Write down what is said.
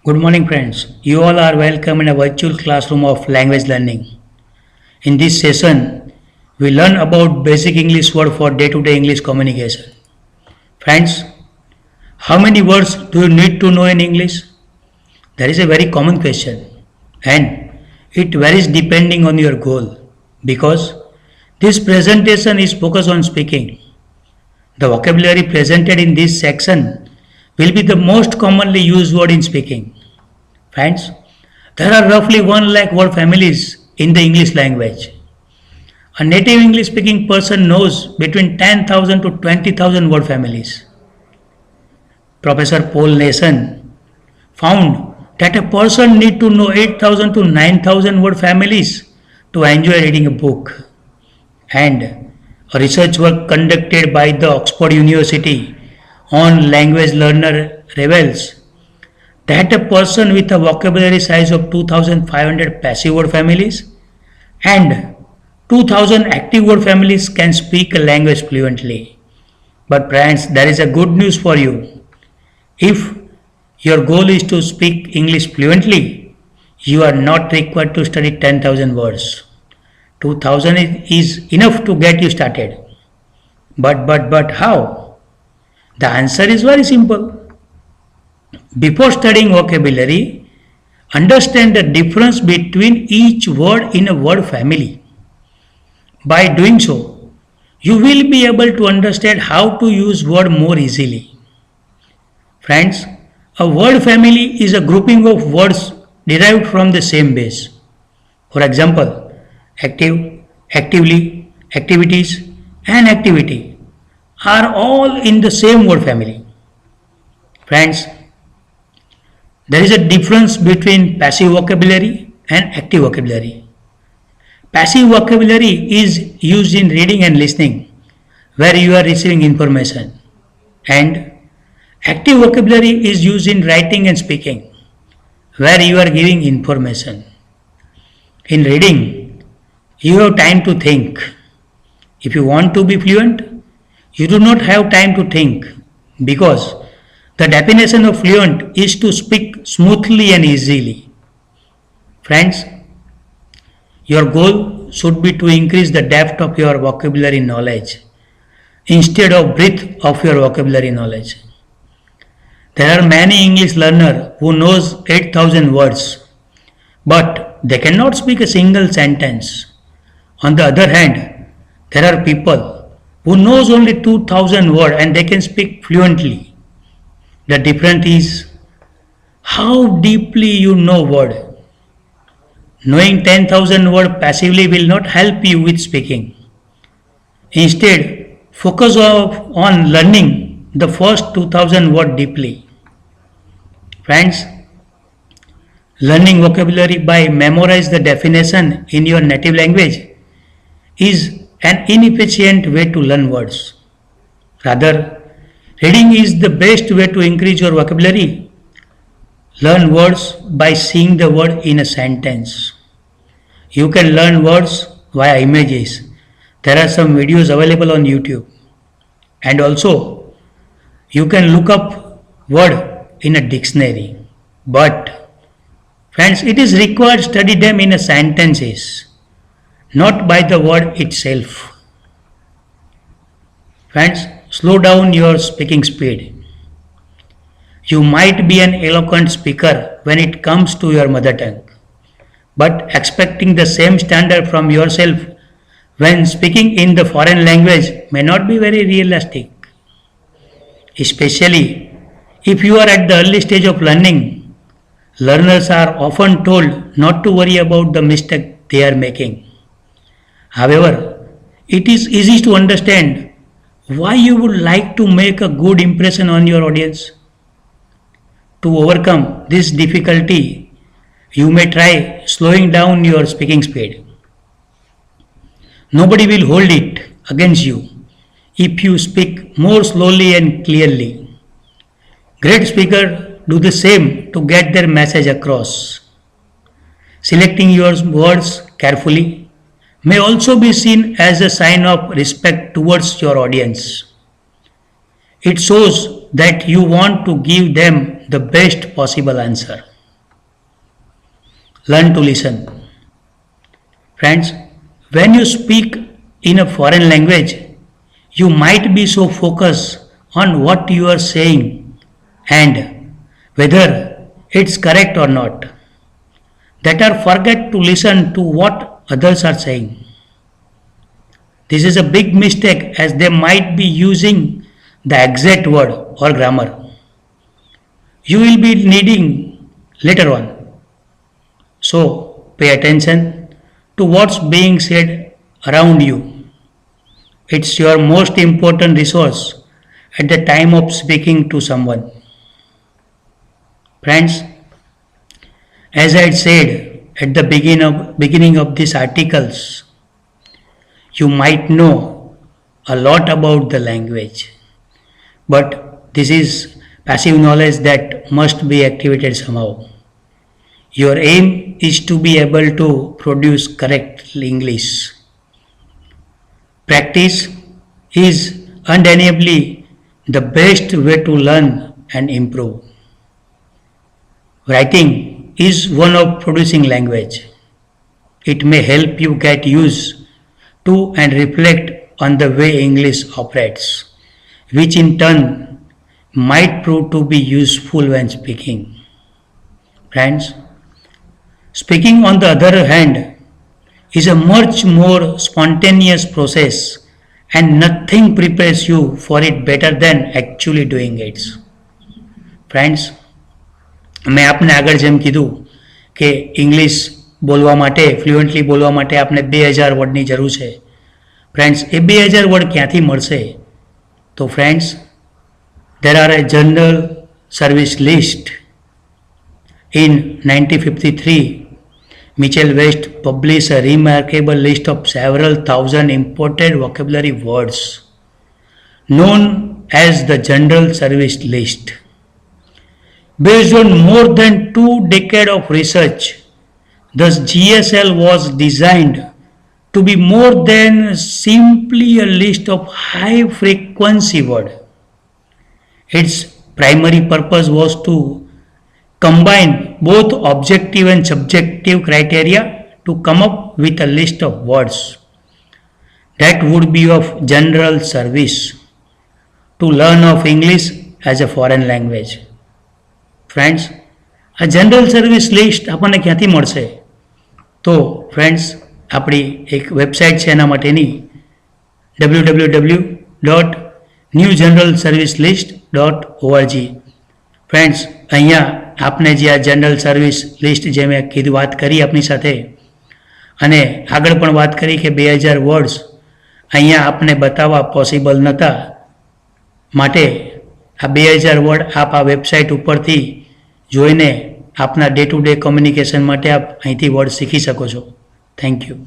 Good morning, friends. You all are welcome in a virtual classroom of language learning. In this session, we learn about basic English word for day-to-day English communication. Friends, how many words do you need to know in English? That is a very common question, and it varies depending on your goal because this presentation is focused on speaking. The vocabulary presented in this section will be the most commonly used word in speaking. Friends, there are roughly 1 lakh word families in the English language. A native English speaking person knows between 10,000 to 20,000 word families. Professor Paul Nason found that a person need to know 8,000 to 9,000 word families to enjoy reading a book. And a research work conducted by the Oxford University on language learner reveals that a person with a vocabulary size of 2500 passive word families and 2000 active word families can speak a language fluently. But friends, there is a good news for you. If your goal is to speak English fluently, you are not required to study 10,000 words. 2000 is enough to get you started. But how? The answer is very simple. Before studying vocabulary, understand the difference between each word in a word family. By doing so, you will be able to understand how to use word more easily. Friends, a word family is a grouping of words derived from the same base. For example, active, actively, activities, and activity are all in the same word family. Friends, there is a difference between passive vocabulary and active vocabulary. Passive vocabulary is used in reading and listening, where you are receiving information, and active vocabulary is used in writing and speaking, where you are giving information. In reading, you have time to think. If you want to be fluent, you do not have time to think because the definition of fluent is to speak smoothly and easily. Friends, your goal should be to increase the depth of your vocabulary knowledge instead of breadth of your vocabulary knowledge. There are many English learners who knows 8,000 words, but they cannot speak a single sentence. On the other hand, there are people who knows only 2,000 words and they can speak fluently. The difference is how deeply you know word. Knowing 10,000 words passively will not help you with speaking. Instead, focus on learning the first 2,000 words deeply. Friends, learning vocabulary by memorize the definition in your native language is an inefficient way to learn words. Rather, reading is the best way to increase your vocabulary. Learn words by seeing the word in a sentence. You can learn words via images. There are some videos available on YouTube. And also, you can look up word in a dictionary. But, friends, it is required to study them in a sentences, not by the word itself. Friends, slow down your speaking speed. You might be an eloquent speaker when it comes to your mother tongue, but expecting the same standard from yourself when speaking in the foreign language may not be very realistic. Especially if you are at the early stage of learning, learners are often told not to worry about the mistake they are making. However, it is easy to understand why you would like to make a good impression on your audience. To overcome this difficulty, you may try slowing down your speaking speed. Nobody will hold it against you if you speak more slowly and clearly. Great speakers do the same to get their message across. Selecting your words carefully may also be seen as a sign of respect towards your audience. It shows that you want to give them the best possible answer. Learn to listen. Friends, when you speak in a foreign language, you might be so focused on what you are saying and whether it's correct or not that are forget to listen to what others are saying. This is a big mistake as they might be using the exact word or grammar you will be needing later on. So pay attention to what's being said around you. It's your most important resource at the time of speaking to someone. Friends, as I said at the beginning of these articles, you might know a lot about the language, but this is passive knowledge that must be activated somehow. Your aim is to be able to produce correct English. Practice is undeniably the best way to learn and improve. Writing is one of producing language. It may help you get used to and reflect on the way English operates, which in turn might prove to be useful when speaking. Friends, speaking on the other hand is a much more spontaneous process and nothing prepares you for it better than actually doing it. Friends, મેં આપને આગળ જેમ કીધું કે English બોલવા માટે fluently બોલવા માટે આપણે 2000 વર્ડની જરૂર છે. ફ્રેન્ડ્સ, એ 2000 વર્ડ ક્યાંથી મળશે? તો friends, there are a general service list. In 1953, Mitchell West published a remarkable list of several thousand imported vocabulary words known as the General Service List. Based on more than 2 decades of research, thus GSL was designed to be more than simply a list of high frequency words. Its primary purpose was to combine both objective and subjective criteria to come up with a list of words that would be of general service to learn of English as a foreign language. Friends, a general service list આપણને ક્યાંથી મળશે? તો friends, આપણી એક website છે એના માટેની www.newgeneralservicelist.org. Friends, અહીંયા આપને જે આ જનરલ સર્વિસ લિસ્ટ જે મેં કીધું વાત કરી આપની સાથે અને આગળ પણ વાત કરી કે 2000 વર્ડ્સ અહીંયા આપને બતાવવા પોસિબલ નહોતા, માટે આ 2000 વર્ડ આપ આ વેબસાઇટ ઉપરથી જોઈને આપના ડે ટુ ડે કોમ્યુનિકેશન માટે આપ અહીંથી વર્ડ શીખી શકો છો. Thank you.